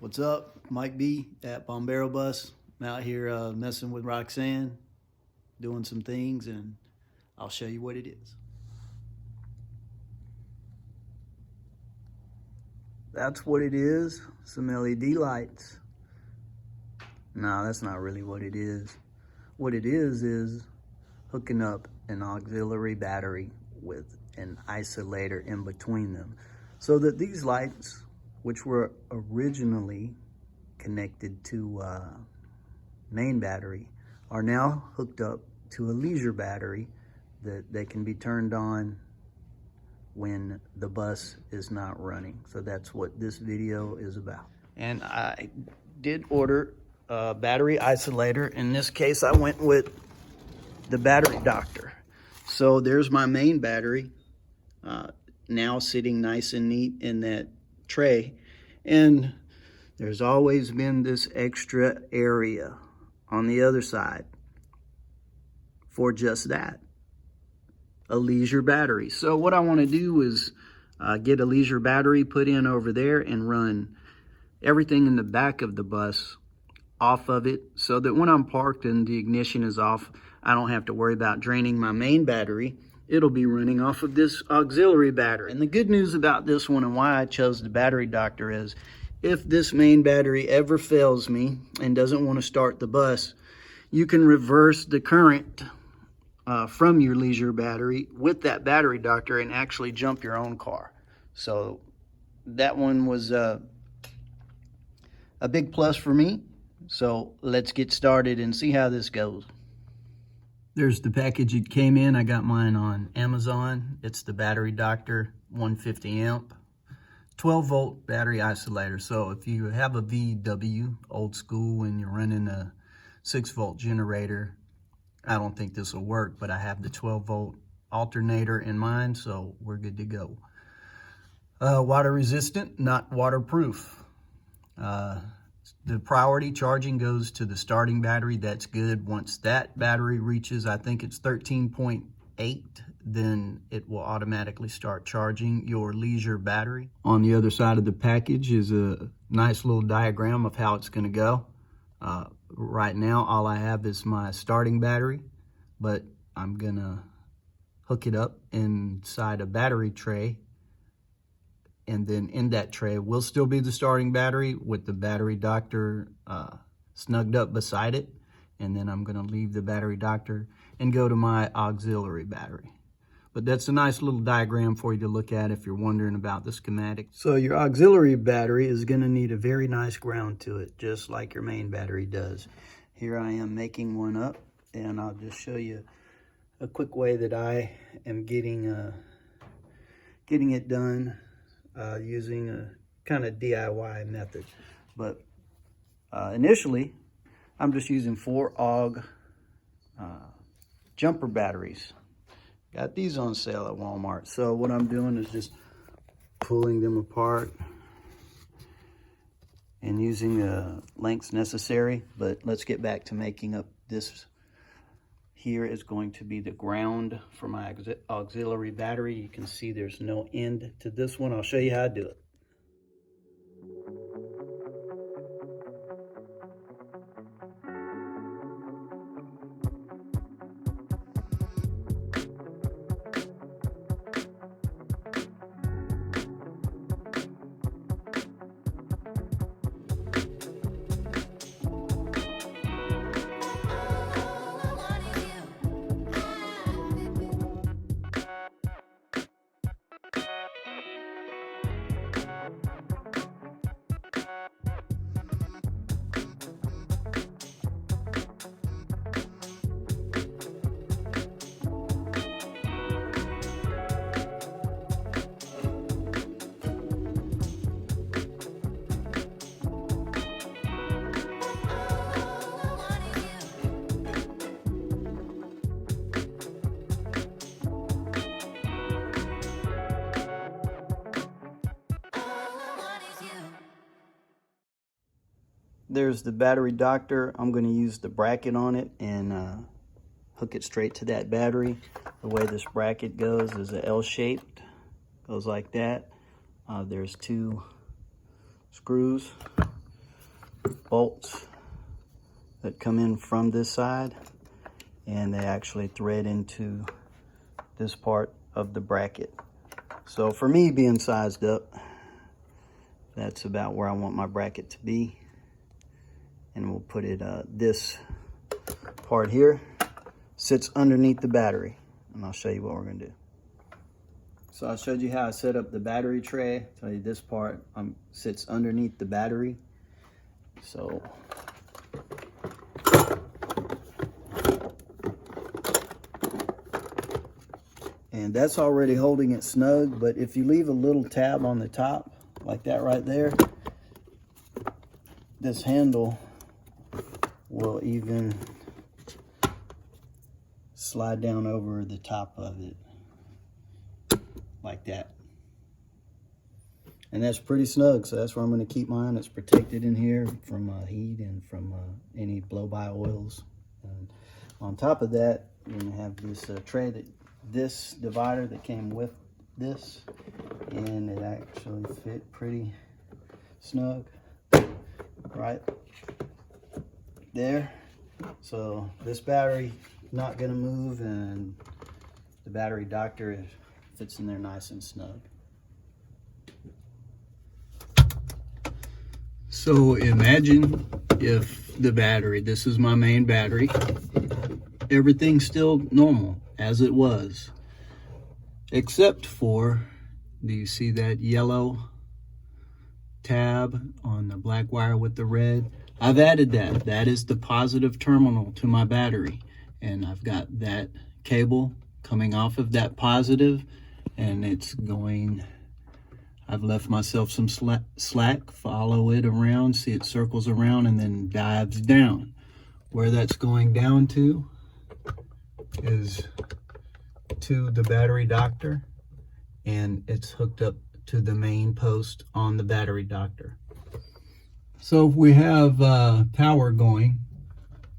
What's up? Mike B at Bombero Bus. I'm out here messing with Roxanne, doing some things, and I'll show you what it is. That's what it is, some LED lights. No, that's not really what it is. What it is hooking up an auxiliary battery with an isolator in between them, so that these lights, which were originally connected to main battery, are now hooked up to a leisure battery that they can be turned on when the bus is not running. So that's what this video is about. And I did order a battery isolator. In this case, I went with the battery doctor. So there's my main battery now sitting nice and neat in that tray, and there's always been this extra area on the other side for just that, a leisure battery. So what I want to do is get a leisure battery put in over there and run everything in the back of the bus off of it, so that when I'm parked and the ignition is off, I don't have to worry about draining my main battery. It'll be running off of this auxiliary battery. And the good news about this one and why I chose the battery doctor is, if this main battery ever fails me and doesn't want to start the bus, you can reverse the current from your leisure battery with that battery doctor and actually jump your own car. So that one was a big plus for me. So let's get started and see how this goes. There's the package it came in. I got mine on Amazon. It's the battery doctor 150 amp 12 volt battery isolator. So if you have a VW old school and you're running a 6 volt generator, I don't think this will work, but I have the 12 volt alternator in mine, so we're good to go. Water resistant, not waterproof. The priority charging goes to the starting battery. That's good. Once that battery reaches, I think it's 13.8, then it will automatically start charging your leisure battery. On the other side of the package is a nice little diagram of how it's going to go. Right now, all I have is my starting battery, but I'm going to hook it up inside a battery tray. And then in that tray will still be the starting battery with the battery doctor snugged up beside it. And then I'm gonna leave the battery doctor and go to my auxiliary battery. But that's a nice little diagram for you to look at if you're wondering about the schematic. So your auxiliary battery is gonna need a very nice ground to it, just like your main battery does. Here I am making one up, and I'll just show you a quick way that I am getting it done. Using a kind of DIY method. But initially, I'm just using 4 AUG jumper batteries. Got these on sale at Walmart. So what I'm doing is just pulling them apart and using the lengths necessary. But let's get back to making up this. Here is going to be the ground for my auxiliary battery. You can see there's no end to this one. I'll show you how to do it. There's the battery doctor. I'm going to use the bracket on it and hook it straight to that battery. The way this bracket goes is a L-shaped, goes like that. There's 2 screws bolts that come in from this side, and they actually thread into this part of the bracket. So for me, being sized up, that's about where I want my bracket to be. And we'll put it, this part here sits underneath the battery, and I'll show you what we're gonna do. So I showed you how I set up the battery tray. Tell you this part sits underneath the battery. So and that's already holding it snug, but if you leave a little tab on the top like that right there, this handle will even slide down over the top of it like that. And that's pretty snug, so that's where I'm going to keep mine. It's protected in here from heat and from any blow-by oils. And on top of that, you're going to have this tray, this divider that came with this, and it actually fit pretty snug right there. So this battery not going to move, and the battery doctor fits in there nice and snug. So imagine if the battery, this is my main battery, everything's still normal as it was, except for, do you see that yellow tab on the black wire with the red? I've added that. That is the positive terminal to my battery, and I've got that cable coming off of that positive, and it's going, I've left myself some slack, follow it around, see it circles around and then dives down. Where that's going down to is to the battery doctor, and it's hooked up to the main post on the battery doctor. So if we have power going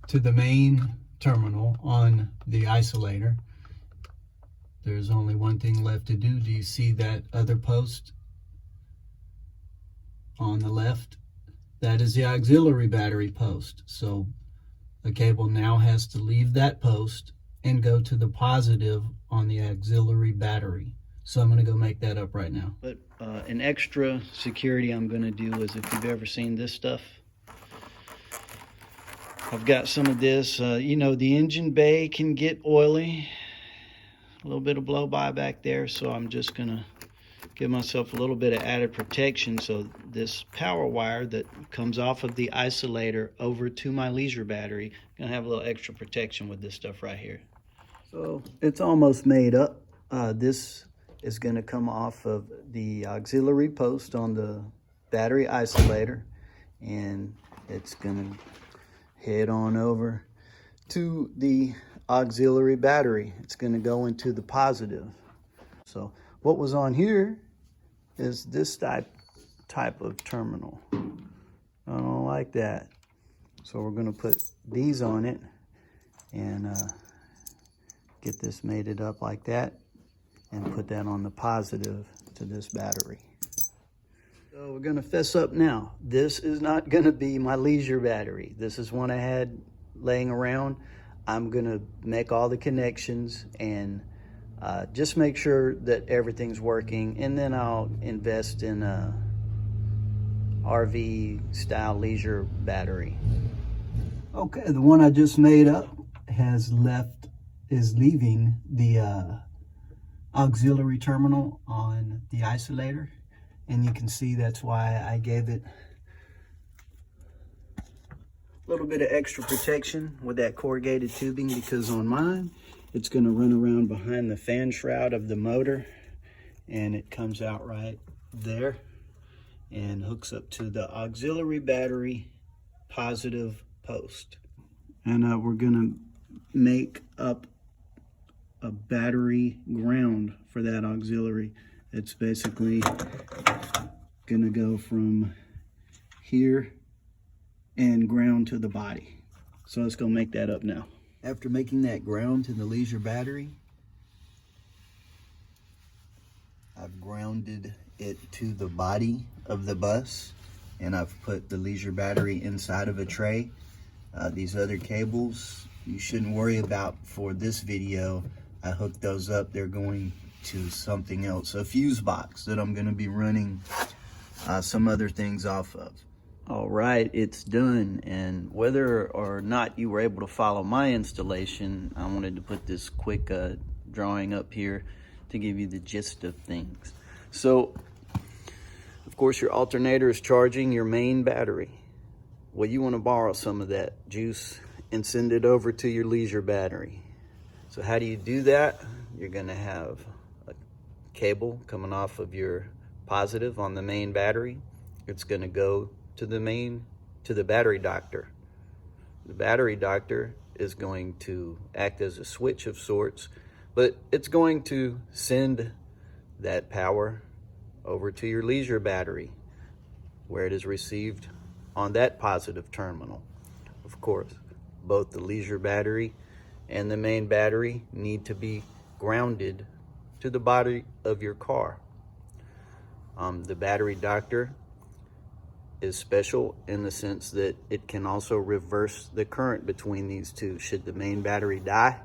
to the main terminal on the isolator, there's only one thing left to do. Do you see that other post on the left? That is the auxiliary battery post. So the cable now has to leave that post and go to the positive on the auxiliary battery. So I'm going to go make that up right now. But an extra security I'm going to do is, if you've ever seen this stuff, I've got some of this. You know, the engine bay can get oily. A little bit of blow-by back there, so I'm just going to give myself a little bit of added protection. So this power wire that comes off of the isolator over to my leisure battery, gonna have a little extra protection with this stuff right here. So it's almost made up. This is gonna come off of the auxiliary post on the battery isolator, and it's gonna head on over to the auxiliary battery. It's gonna go into the positive. So what was on here is this type of terminal. I don't like that. So we're gonna put these on it and get this mated up like that and put that on the positive to this battery. So we're gonna fess up now. This is not gonna be my leisure battery. This is one I had laying around. I'm gonna make all the connections and just make sure that everything's working, and then I'll invest in a RV style leisure battery. Okay, the one I just made up is leaving the auxiliary terminal on the isolator, and you can see that's why I gave it a little bit of extra protection with that corrugated tubing, because on mine it's going to run around behind the fan shroud of the motor, and it comes out right there and hooks up to the auxiliary battery positive post. And we're going to make up a battery ground for that auxiliary. It's basically going to go from here and ground to the body. So let's go make that up now. After making that ground to the leisure battery, I've grounded it to the body of the bus and I've put the leisure battery inside of a tray. These other cables, you shouldn't worry about for this video. I hooked those up. They're going to something else, a fuse box that I'm going to be running some other things off of. All right, it's done. And whether or not you were able to follow my installation, I wanted to put this quick drawing up here to give you the gist of things. So, of course, your alternator is charging your main battery. Well, you want to borrow some of that juice and send it over to your leisure battery. So how do you do that? You're going to have a cable coming off of your positive on the main battery. It's going to go to the battery doctor. The battery doctor is going to act as a switch of sorts, but it's going to send that power over to your leisure battery, where it is received on that positive terminal. Of course, both the leisure battery and the main battery need to be grounded to the body of your car. The battery doctor is special in the sense that it can also reverse the current between these two. Should the main battery die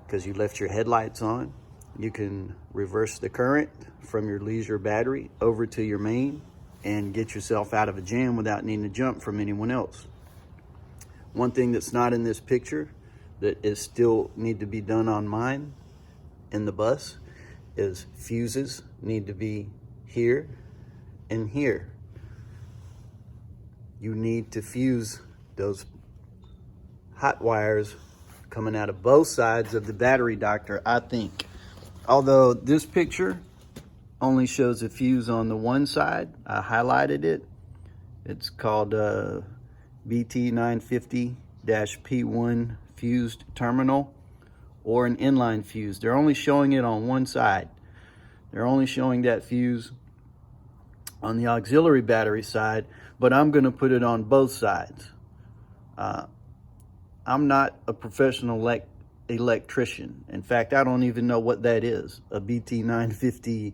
because you left your headlights on, you can reverse the current from your leisure battery over to your main and get yourself out of a jam without needing to jump from anyone else. One thing that's not in this picture that is still need to be done on mine in the bus is fuses need to be here and here. You need to fuse those hot wires coming out of both sides of the battery doctor, I think. Although this picture only shows a fuse on the one side, I highlighted it. It's called BT950-P1 fused terminal, or an inline fuse. They're only showing it on one side. They're only showing that fuse on the auxiliary battery side, but I'm going to put it on both sides. I'm not a professional electrician. In fact, I don't even know what that is, a BT950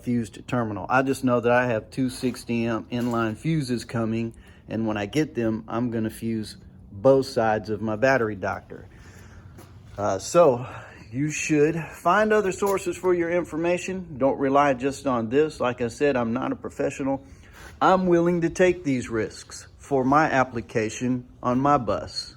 fused terminal. I just know that I have two 60 amp inline fuses coming, and when I get them, I'm going to fuse both sides of my battery doctor. So you should find other sources for your information. Don't rely just on this. Like I said, I'm not a professional. I'm willing to take these risks for my application on my bus.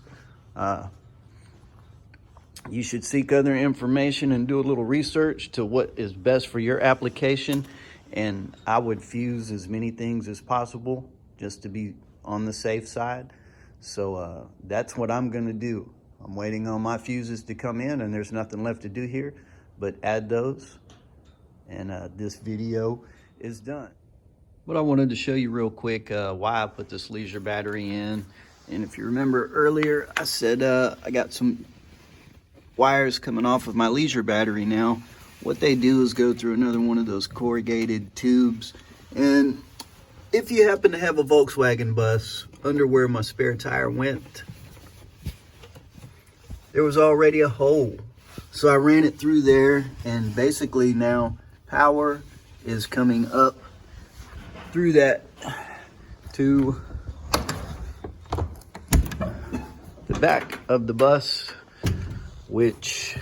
You should seek other information and do a little research to what is best for your application. And I would fuse as many things as possible just to be on the safe side. So that's what I'm going to do. I'm waiting on my fuses to come in, and there's nothing left to do here but add those. And this video is done. But I wanted to show you real quick why I put this leisure battery in. And if you remember earlier, I said I got some wires coming off of my leisure battery now. What they do is go through another one of those corrugated tubes. And if you happen to have a Volkswagen bus under where my spare tire went, there was already a hole. So I ran it through there, and basically now power is coming up through that to the back of the bus, which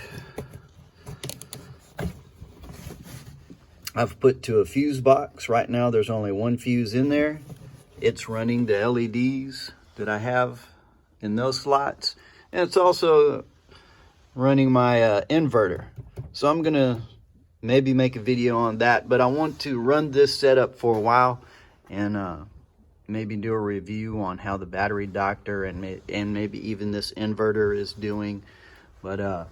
I've put to a fuse box. Right now there's only one fuse in there. It's running the LEDs that I have in those slots, and it's also running my inverter. So I'm gonna maybe make a video on that, but I want to run this setup for a while and maybe do a review on how the battery doctor and maybe even this inverter is doing. But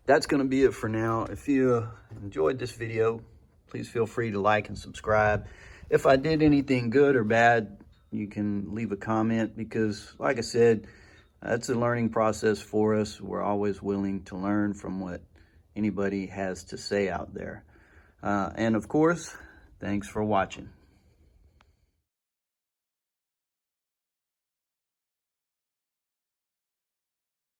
that's going to be it for now. If you enjoyed this video, please feel free to like and subscribe. If I did anything good or bad, you can leave a comment, because like I said, that's a learning process for us. We're always willing to learn from what anybody has to say out there. And of course, thanks for watching.